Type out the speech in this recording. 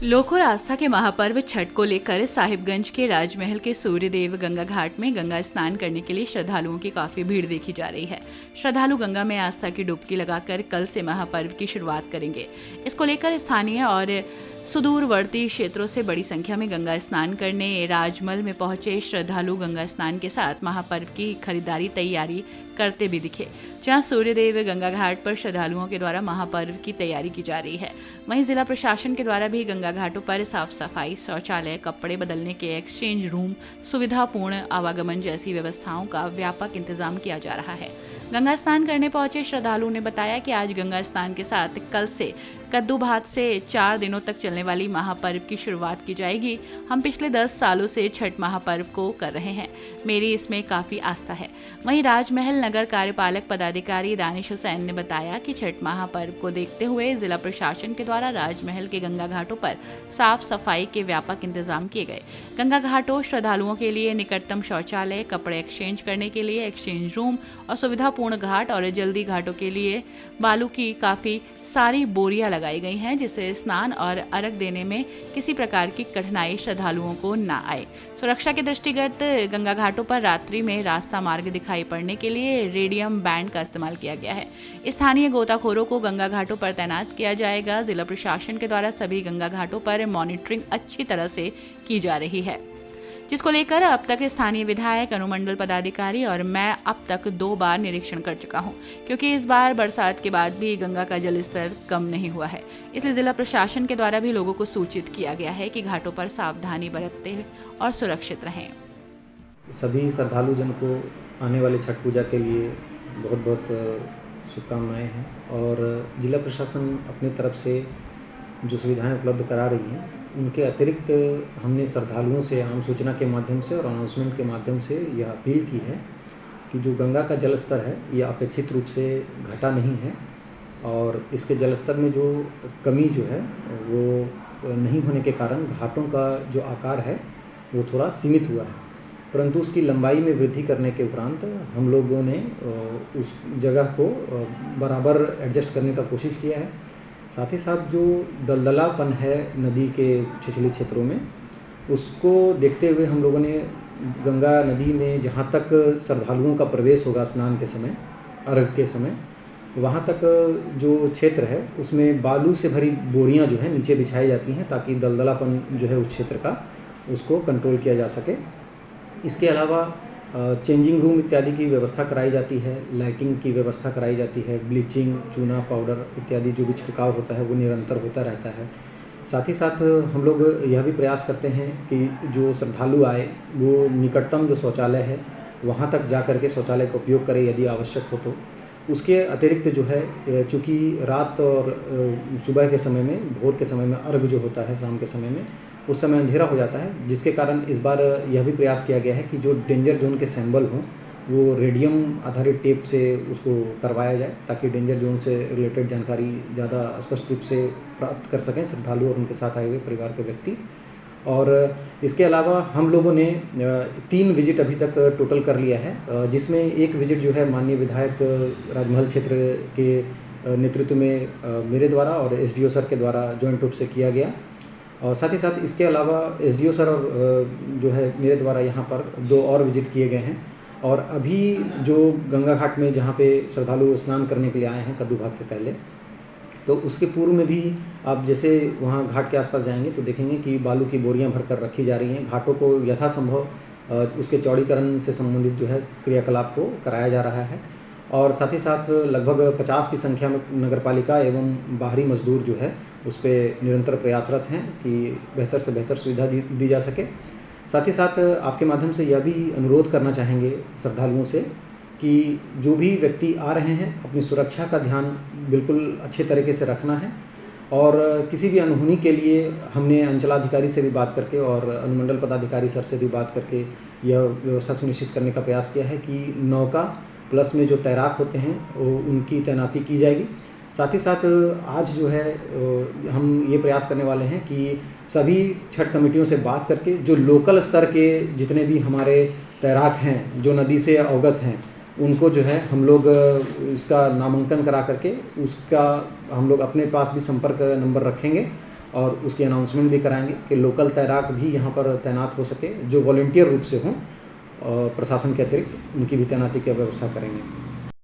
लोक और आस्था के महापर्व छठ को लेकर साहिबगंज के राजमहल के सूर्यदेव गंगा घाट में गंगा स्नान करने के लिए श्रद्धालुओं की काफी भीड़ देखी जा रही है। श्रद्धालु गंगा में आस्था की डुबकी लगाकर कल से महापर्व की शुरुआत करेंगे। इसको लेकर स्थानीय और सुदूरवर्ती क्षेत्रों से बड़ी संख्या में गंगा स्नान करने राजमहल में पहुंचे श्रद्धालु गंगा स्नान के साथ महापर्व की खरीदारी तैयारी करते भी दिखे। जहां सूर्यदेव गंगा घाट पर श्रद्धालुओं के द्वारा महापर्व की तैयारी की जा रही है, वहीं जिला प्रशासन के द्वारा भी गंगा घाटों पर साफ सफाई, शौचालय, कपड़े बदलने के एक्सचेंज रूम, सुविधापूर्ण आवागमन जैसी व्यवस्थाओं का व्यापक इंतजाम किया जा रहा है। गंगा स्नान करने पहुंचे श्रद्धालुओं ने बताया कि आज गंगा स्नान के साथ कल से कद्दू भात से 4 दिनों तक चलने वाली महापर्व की शुरुआत की जाएगी। हम पिछले 10 सालों से छठ महापर्व को कर रहे हैं, मेरी इसमें काफी आस्था है। वहीं राजमहल नगर कार्यपालक पदाधिकारी दानिश हुसैन ने बताया कि छठ महापर्व को देखते हुए जिला प्रशासन के द्वारा राजमहल के गंगा घाटों पर साफ सफाई के व्यापक इंतजाम किए गए। गंगा घाटों श्रद्धालुओं के लिए निकटतम शौचालय, कपड़े एक्सचेंज करने के लिए एक्सचेंज रूम और सुविधापूर्ण घाट और जल्दी घाटों के लिए बालू की काफी सारी बोरियां लगाई गई हैं, जिससे स्नान और अर्घ देने में किसी प्रकार की कठिनाई श्रद्धालुओं को न आए। सुरक्षा के दृष्टिगत गंगा घाटों पर रात्रि में रास्ता मार्ग दिखाई पड़ने के लिए रेडियम बैंड का इस्तेमाल किया गया है। स्थानीय गोताखोरों को गंगा घाटों पर तैनात किया जाएगा। जिला प्रशासन के द्वारा सभी गंगा घाटों पर मॉनिटरिंग अच्छी तरह से की जा रही है, जिसको लेकर अब तक स्थानीय विधायक, अनुमंडल पदाधिकारी और मैं अब तक 2 बार निरीक्षण कर चुका हूं, क्योंकि इस बार बरसात के बाद भी गंगा का जलस्तर कम नहीं हुआ है। इसलिए जिला प्रशासन के द्वारा भी लोगों को सूचित किया गया है कि घाटों पर सावधानी बरतते और सुरक्षित रहें। सभी श्रद्धालु जन को आने वाले छठ पूजा के लिए बहुत बहुत शुभकामनाएँ हैं और जिला प्रशासन अपनी तरफ से जो सुविधाएं उपलब्ध करा रही हैं, उनके अतिरिक्त हमने श्रद्धालुओं से आम सूचना के माध्यम से और अनाउंसमेंट के माध्यम से यह अपील की है कि जो गंगा का जल स्तर है ये अपेक्षित रूप से घटा नहीं है और इसके जल स्तर में जो कमी जो है वो नहीं होने के कारण घाटों का जो आकार है वो थोड़ा सीमित हुआ है, परंतु उसकी लंबाई में वृद्धि करने के उपरांत हम लोगों ने उस जगह को बराबर एडजस्ट करने का कोशिश किया है। साथ ही साथ जो दलदलापन है नदी के छिछली क्षेत्रों में, उसको देखते हुए हम लोगों ने गंगा नदी में जहाँ तक श्रद्धालुओं का प्रवेश होगा स्नान के समय, अर्घ के समय, वहाँ तक जो क्षेत्र है उसमें बालू से भरी बोरियाँ जो है नीचे बिछाई जाती हैं ताकि दलदलापन जो है उस क्षेत्र का उसको कंट्रोल किया जा सके। इसके अलावा चेंजिंग रूम इत्यादि की व्यवस्था कराई जाती है, लाइटिंग की व्यवस्था कराई जाती है, ब्लीचिंग, चूना पाउडर इत्यादि जो भी छिड़काव होता है वो निरंतर होता रहता है। साथ ही साथ हम लोग यह भी प्रयास करते हैं कि जो श्रद्धालु आए वो निकटतम जो शौचालय है वहाँ तक जा कर के शौचालय का उपयोग करें यदि आवश्यक हो तो। उसके अतिरिक्त जो है, चूँकि रात और सुबह के समय में, भोर के समय में अर्घ जो होता है शाम के समय में, उस समय अंधेरा हो जाता है, जिसके कारण इस बार यह भी प्रयास किया गया है कि जो डेंजर जोन के सिंबल हों वो रेडियम आधारित टेप से उसको करवाया जाए ताकि डेंजर जोन से रिलेटेड जानकारी ज़्यादा स्पष्ट रूप से प्राप्त कर सकें श्रद्धालु और उनके साथ आए हुए परिवार के व्यक्ति। और इसके अलावा हम लोगों ने 3 विजिट अभी तक टोटल कर लिया है, जिसमें एक विजिट जो है माननीय विधायक राजमहल क्षेत्र के नेतृत्व में मेरे द्वारा और एसडीओ सर के द्वारा जॉइंट रूप से किया गया। और साथ ही साथ इसके अलावा एसडीओ सर और जो है मेरे द्वारा यहाँ पर 2 और विजिट किए गए हैं। और अभी जो गंगा घाट में जहाँ पे श्रद्धालु स्नान करने के लिए आए हैं कद्दू भात से पहले, तो उसके पूर्व में भी आप जैसे वहाँ घाट के आसपास जाएंगे तो देखेंगे कि बालू की बोरियां भरकर रखी जा रही हैं। घाटों को यथासंभव उसके चौड़ीकरण से संबंधित जो है क्रियाकलाप को कराया जा रहा है। और साथ ही साथ लगभग 50 की संख्या में नगरपालिका एवं बाहरी मजदूर जो है उस पर निरंतर प्रयासरत हैं कि बेहतर से बेहतर सुविधा दी जा सके। साथ ही साथ आपके माध्यम से यह भी अनुरोध करना चाहेंगे श्रद्धालुओं से कि जो भी व्यक्ति आ रहे हैं अपनी सुरक्षा का ध्यान बिल्कुल अच्छे तरीके से रखना है। और किसी भी अनहोनी के लिए हमने अंचलाधिकारी से भी बात करके और अनुमंडल पदाधिकारी सर से भी बात करके यह व्यवस्था सुनिश्चित करने का प्रयास किया है कि नौका प्लस में जो तैराक होते हैं उनकी तैनाती की जाएगी। साथ ही साथ आज जो है हम ये प्रयास करने वाले हैं कि सभी छठ कमेटियों से बात करके जो लोकल स्तर के जितने भी हमारे तैराक हैं जो नदी से अवगत हैं उनको जो है हम लोग इसका नामांकन करा करके उसका हम लोग अपने पास भी संपर्क नंबर रखेंगे और उसकी अनाउंसमेंट भी कराएंगे कि लोकल तैराक भी यहाँ पर तैनात हो सके, जो वॉलंटियर रूप से हों, और प्रशासन के अतिरिक्त उनकी भी तैनाती की व्यवस्था करेंगे।